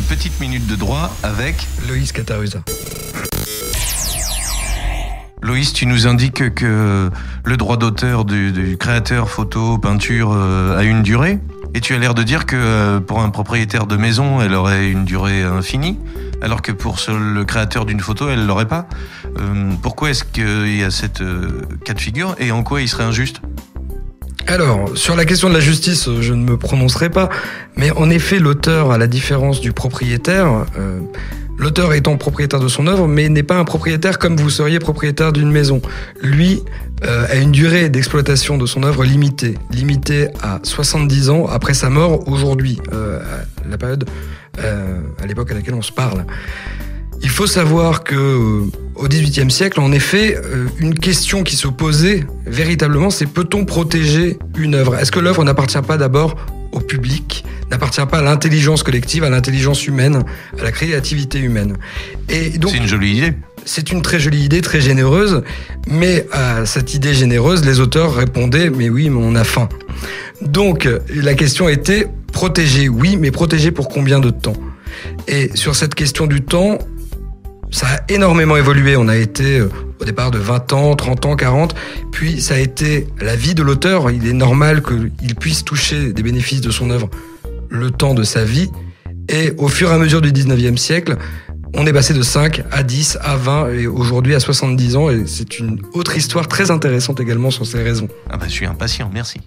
petite minute de droit avec Loïs Catarusa. Loïs, tu nous indiques que le droit d'auteur du créateur photo, peinture a une durée. Et tu as l'air de dire que pour un propriétaire de maison, elle aurait une durée infinie, alors que pour le créateur d'une photo, elle l'aurait pas. Pourquoi est-ce qu'il y a cette cas de figure et en quoi il serait injuste ? Alors, sur la question de la justice, je ne me prononcerai pas, mais en effet, l'auteur, à la différence du propriétaire, l'auteur étant propriétaire de son œuvre, mais n'est pas un propriétaire comme vous seriez propriétaire d'une maison. Lui a une durée d'exploitation de son œuvre limitée à 70 ans après sa mort aujourd'hui, à la période, à l'époque à laquelle on se parle. Il faut savoir que au XVIIIe siècle, en effet, une question qui se posait véritablement, c'est peut-on protéger une œuvre ? Est-ce que l'œuvre n'appartient pas d'abord au public, n'appartient pas à l'intelligence collective, à l'intelligence humaine, à la créativité humaine ? Et donc, c'est une jolie idée. C'est une très jolie idée, très généreuse, mais à cette idée généreuse, les auteurs répondaient « mais oui, mais on a faim ». Donc, la question était « protéger, oui, mais protéger pour combien de temps ?» Et sur cette question du temps, ça a énormément évolué. On a été au départ de 20 ans, 30 ans, 40. Puis ça a été la vie de l'auteur. Il est normal qu'il puisse toucher des bénéfices de son œuvre le temps de sa vie. Et au fur et à mesure du 19e siècle, on est passé de 5 à 10 à 20 et aujourd'hui à 70 ans. Et c'est une autre histoire très intéressante également sur ces raisons. Ah bah, je suis impatient, merci.